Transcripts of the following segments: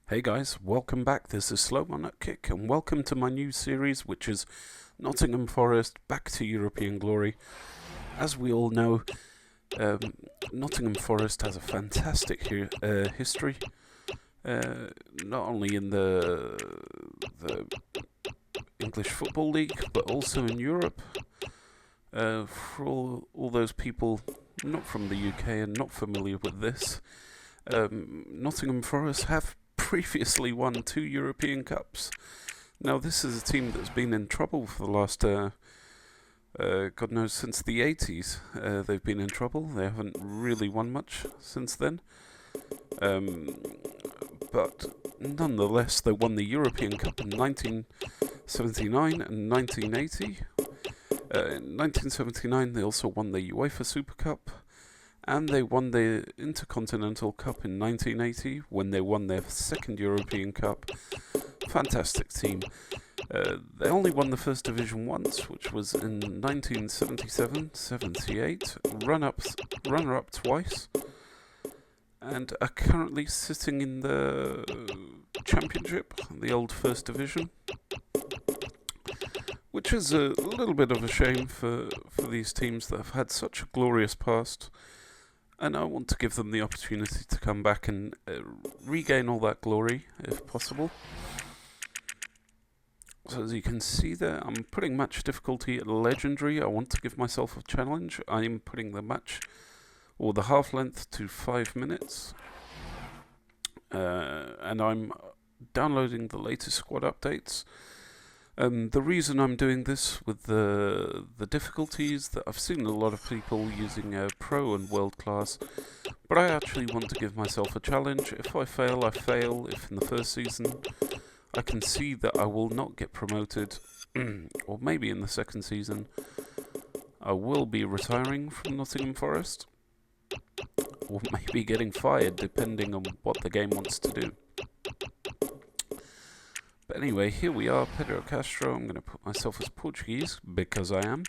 Hey guys, welcome back. This is SLOWMONUTKICK and welcome to my new series, which is Nottingham Forest back to European glory. As we all know, Nottingham Forest has a fantastic history, not only in the English Football League, but also in Europe. For all those people not from the UK and not familiar with this, Nottingham Forest have previously won 2 European Cups. Now, this is a team that's been in trouble for the last, God knows, since the 80s. They've been in trouble. They haven't really won much since then. But nonetheless, they won the European Cup in 1979 and 1980. In 1979, they also won the UEFA Super Cup. And they won the Intercontinental Cup in 1980 when they won their second European Cup. Fantastic team. They only won the First Division once, which was in 1977-78, runner-up twice, and are currently sitting in the Championship, the old First Division, which is a little bit of a shame for these teams that have had such a glorious past. And I want to give them the opportunity to come back and regain all that glory, if possible. So as you can see there, I'm putting match difficulty at legendary. I want to give myself a challenge. I am putting the match, or the half length, to 5 minutes. And I'm downloading the latest squad updates. The reason I'm doing this with the difficulties that I've seen a lot of people using Pro and World Class, but I actually want to give myself a challenge. If I fail, I fail. If in the first season I can see that I will not get promoted, or maybe in the second season I will be retiring from Nottingham Forest, or maybe getting fired, depending on what the game wants to do. But anyway, here we are, Pedro Castro. I'm going to put myself as Portuguese, because I am.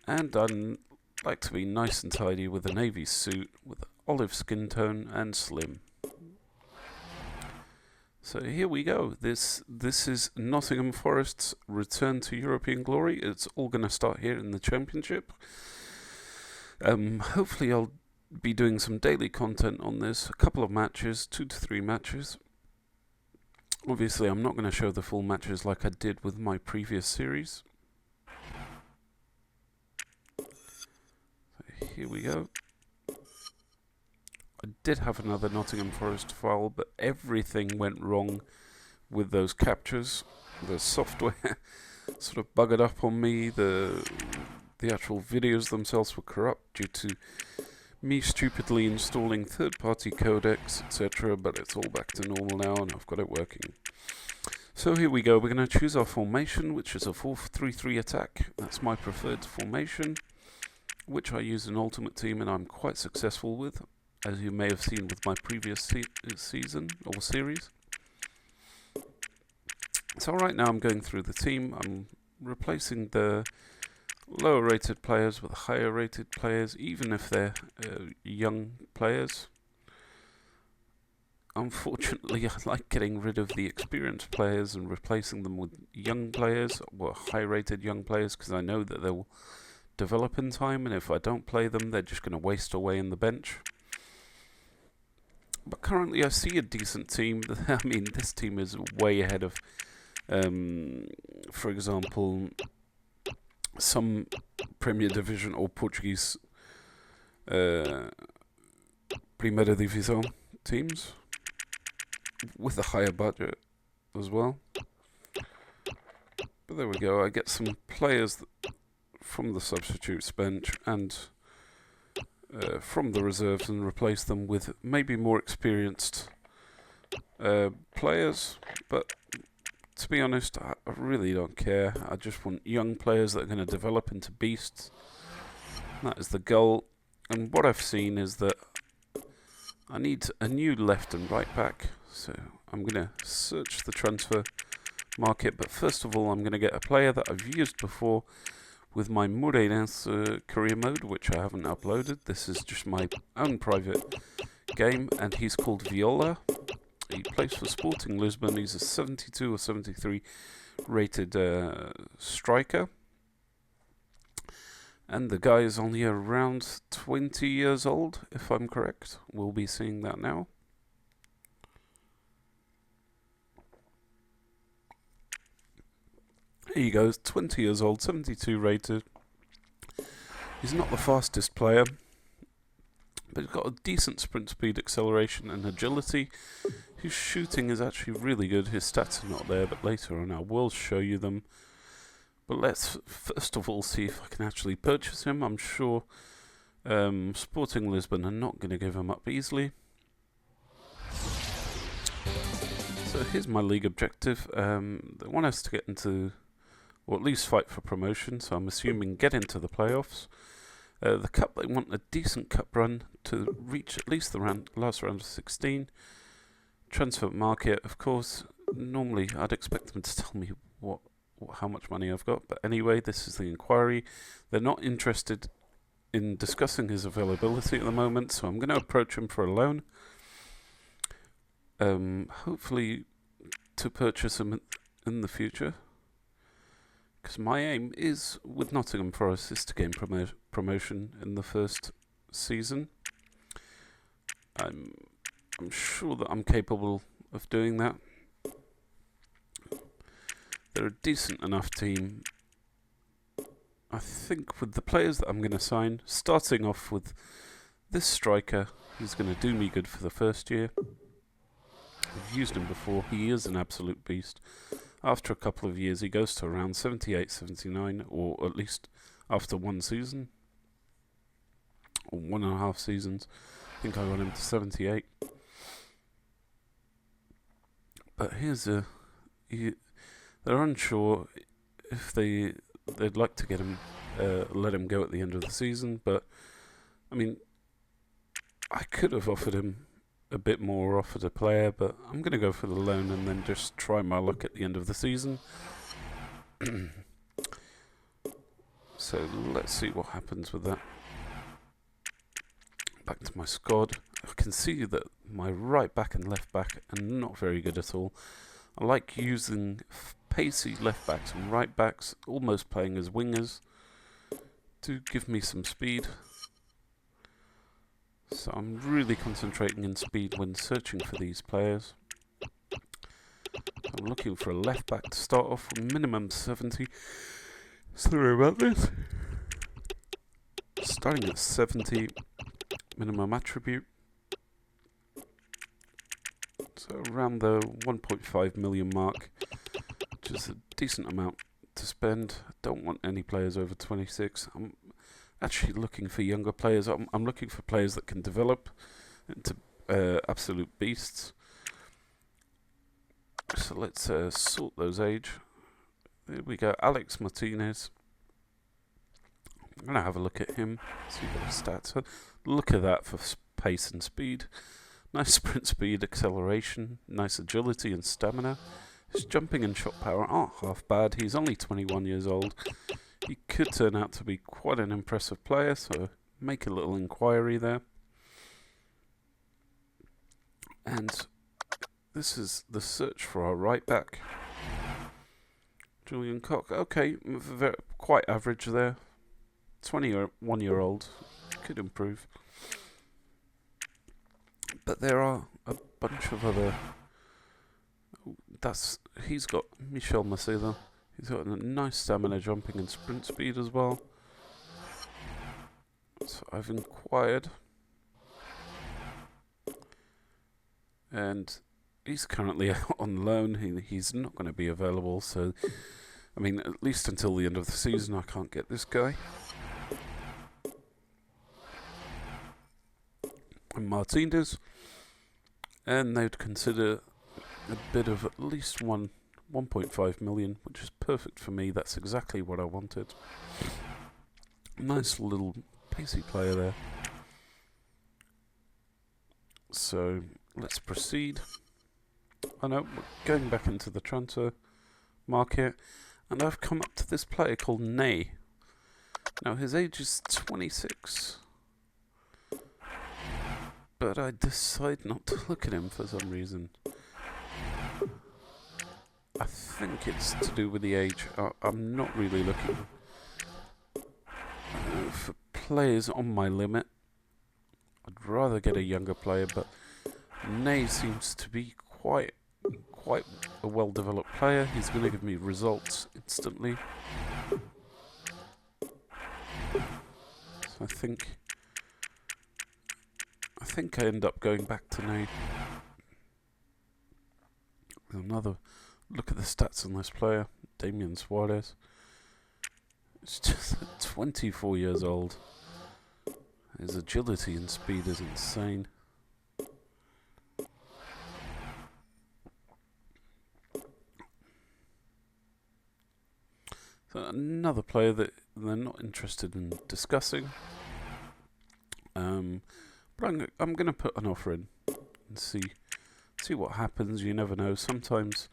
And I'd like to be nice and tidy with a navy suit, with olive skin tone and slim. So here we go. This is Nottingham Forest's return to European glory. It's all going to start here in the Championship. Hopefully I'll be doing some daily content on this. A couple of matches, 2 to 3 matches. Obviously, I'm not going to show the full matches like I did with my previous series. So here we go. I did have another Nottingham Forest foul, but everything went wrong with those captures. The software sort of buggered up on me. The actual videos themselves were corrupt due to me stupidly installing third-party codecs, etc., but it's all back to normal now and I've got it working. So here we go. We're going to choose our formation, which is a 4-3-3 attack. That's my preferred formation, which I use in Ultimate Team and I'm quite successful with, as you may have seen with my previous season or series. So right now I'm going through the team. I'm replacing the lower rated players with higher rated players, even if they're young players. Unfortunately, I like getting rid of the experienced players and replacing them with young players, or high rated young players, because I know that they'll develop in time, and if I don't play them, they're just going to waste away in the bench. But currently I see a decent team. I mean, this team is way ahead of, for example, some Premier Division or Portuguese Primeira Divisão teams with a higher budget as well. But there we go. I get some players from the substitutes bench and from the reserves and replace them with maybe more experienced players, but to be honest, I really don't care. I just want young players that are going to develop into beasts. That is the goal. And what I've seen is that I need a new left and right back. So I'm going to search the transfer market. But first of all, I'm going to get a player that I've used before with my Moreirense career mode, which I haven't uploaded. This is just my own private game, and he's called Viola. He plays for Sporting Lisbon. He's a 72 or 73 rated striker. And the guy is only around 20 years old, if I'm correct. We'll be seeing that now. Here he goes, 20 years old, 72 rated. He's not the fastest player, but he's got a decent sprint speed, acceleration and agility. His shooting is actually really good. His stats are not there, but later on I will show you them. But let's first of all see if I can actually purchase him. I'm sure Sporting Lisbon are not going to give him up easily. So here's my league objective. They want us to get into, or at least fight for promotion, so I'm assuming get into the playoffs. The cup, they want a decent cup run to reach at least the last round of 16. Transfer market, of course, normally I'd expect them to tell me how much money I've got, but anyway, this is the inquiry. They're not interested in discussing his availability at the moment, so I'm going to approach him for a loan. Hopefully to purchase him in the future, because my aim is, with Nottingham Forest, is to gain promotion in the first season. I'm sure that I'm capable of doing that. They're a decent enough team. I think with the players that I'm going to sign, starting off with this striker, he's going to do me good for the first year. I've used him before. He is an absolute beast. After a couple of years, he goes to around 78, 79, or at least after one season, or 1.5 seasons. I think I got him to 78. But here's a... they're unsure if they'd like to get him, let him go at the end of the season. But I mean, I could have offered him a bit more, offered a player, but I'm going to go for the loan and then just try my luck at the end of the season. So let's see what happens with that. Back to my squad. I can see that my right back and left back are not very good at all. I like using pacey left backs and right backs, almost playing as wingers, to give me some speed. So I'm really concentrating in speed when searching for these players. I'm looking for a left back to start off with, minimum 70. Sorry about this. Starting at 70, minimum attribute. So around the 1.5 million mark, which is a decent amount to spend. I don't want any players over 26. I'm actually looking for younger players. I'm looking for players that can develop into absolute beasts. So let's sort those age. There we go, Alex Martinez. I'm going to have a look at him, see what his stats are. Look at that for pace and speed. Nice sprint speed, acceleration, nice agility and stamina. His jumping and shot power aren't half bad. He's only 21 years old. He could turn out to be quite an impressive player, so make a little inquiry there. And this is the search for our right back. Julian Koch, okay, quite average there. 21-year-old, could improve. But there are a bunch of other... He's got Michel Macedo. He's got a nice stamina, jumping and sprint speed as well. So I've inquired. And he's currently on loan. He's not going to be available. So, I mean, at least until the end of the season, I can't get this guy. And Martinez. And they'd consider a bid of at least 1.5 million, which is perfect for me. That's exactly what I wanted. Nice little pacey player there. So let's proceed. I know we're going back into the transfer market, and I've come up to this player called Ney. Now his age is 26. but I decide not to look at him for some reason. I think it's to do with the age. I'm not really looking for players on my limit. I'd rather get a younger player, but Ney seems to be quite a well-developed player. He's going to give me results instantly. So I think I end up going back to Ney. Another look at the stats on this player, Damian Suarez. It's just 24 years old. His agility and speed is insane. So another player that they're not interested in discussing. But I'm going to put an offer in and see what happens. You never know. Sometimes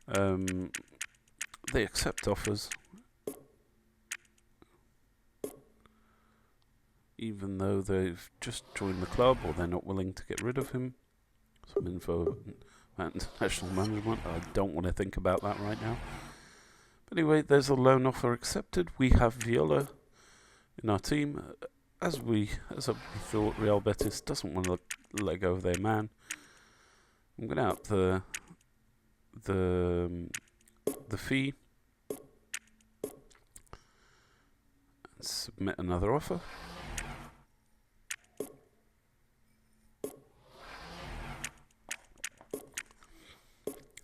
they accept offers, even though they've just joined the club or they're not willing to get rid of him. Some info about international management. I don't want to think about that right now. But anyway, there's a loan offer accepted. We have Viola in our team. As we thought, Real Betis doesn't want to let go of their man. I'm going to up the fee and submit another offer.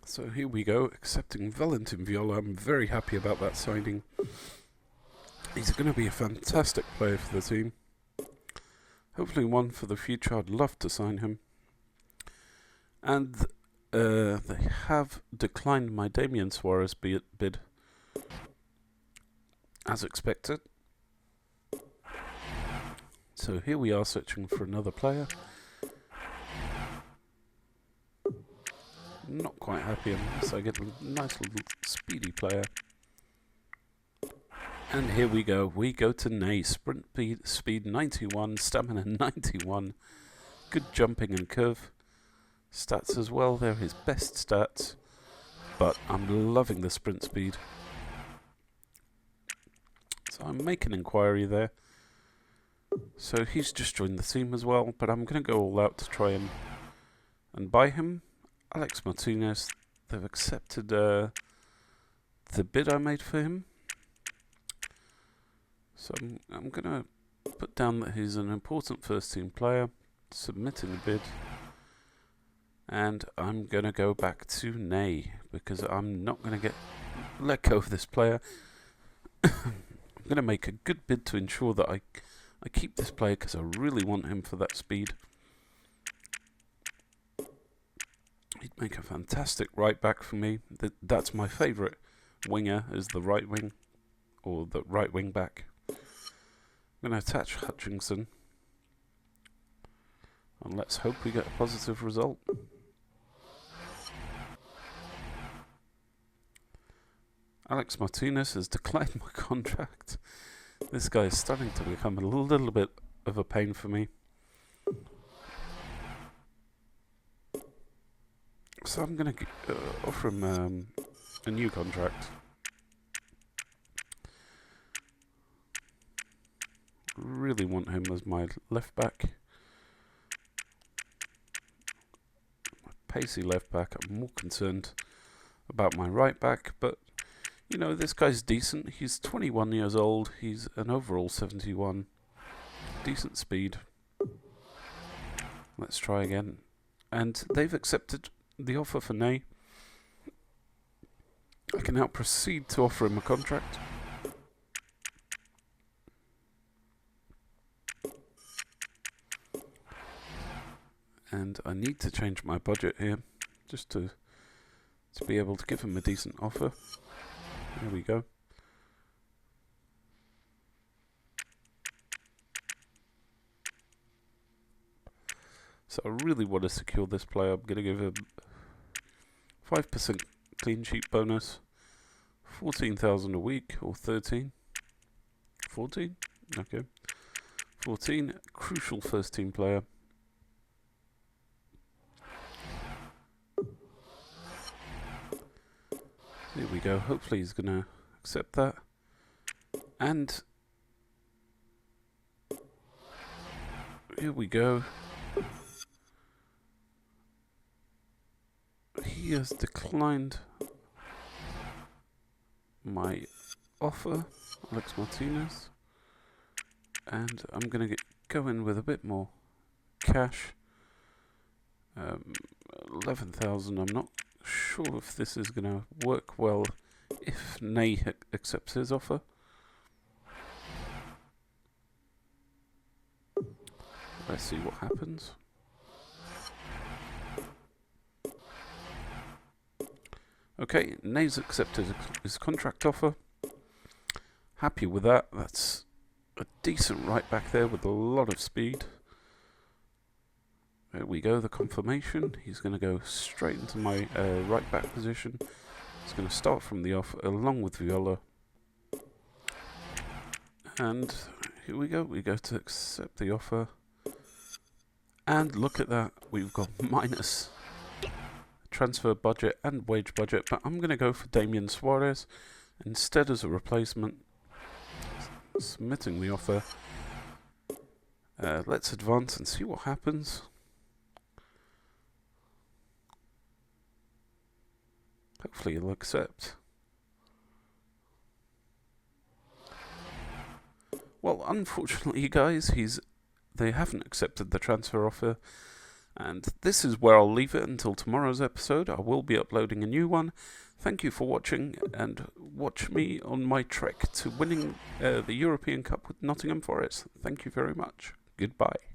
So here we go, accepting Valentin Viola. I'm very happy about that signing. He's going to be a fantastic player for the team. Hopefully one for the future. I'd love to sign him. And they have declined my Damian Suarez bid, as expected. So here we are searching for another player. Not quite happy unless I get a nice little speedy player. And here we go. We go to Ney. Sprint speed 91, stamina 91. Good jumping and curve. Stats as well. They're his best stats. But I'm loving the sprint speed. So I'm making an inquiry there. So he's just joined the team as well. But I'm going to go all out to try and buy him. Alex Martinez. They've accepted the bid I made for him. So I'm going to put down that he's an important first team player, submitting the bid, and I'm going to go back to Ney because I'm not going to let go of this player. I'm going to make a good bid to ensure that I keep this player because I really want him for that speed. He'd make a fantastic right back for me. That's my favourite winger, is the right wing, or the right wing back. I'm going to attach Hutchinson, and let's hope we get a positive result. Alex Martinez has declined my contract. This guy is starting to become a little bit of a pain for me. So I'm going to offer him a new contract. Really want him as my left back. My pacey left back. I'm more concerned about my right back, but you know, this guy's decent. He's 21 years old. He's an overall 71. Decent speed. Let's try again. And they've accepted the offer for Ney. I can now proceed to offer him a contract. And I need to change my budget here just to be able to give him a decent offer. There we go. So I really want to secure this player. I'm going to give him 5% clean sheet bonus, 14,000 a week, or 13. 14? Okay. 14, crucial first team player. we go. Hopefully he's going to accept that. And here we go. He has declined my offer, Alex Martinez. And I'm going to go in with a bit more cash. 11,000. I'm not sure if this is going to work well if Ney accepts his offer. Let's see what happens. Okay, Ney's accepted his contract offer. Happy with that. That's a decent right back there with a lot of speed. There we go, the confirmation. He's going to go straight into my right back position. He's going to start from the off along with Viola. And here we go to accept the offer. And look at that, we've got minus transfer budget and wage budget, but I'm going to go for Damian Suarez instead as a replacement. Submitting the offer. Let's advance and see what happens. Hopefully he'll accept. Well, unfortunately, guys, they haven't accepted the transfer offer, and this is where I'll leave it until tomorrow's episode. I will be uploading a new one. Thank you for watching, and watch me on my trek to winning the European Cup with Nottingham Forest. Thank you very much. Goodbye.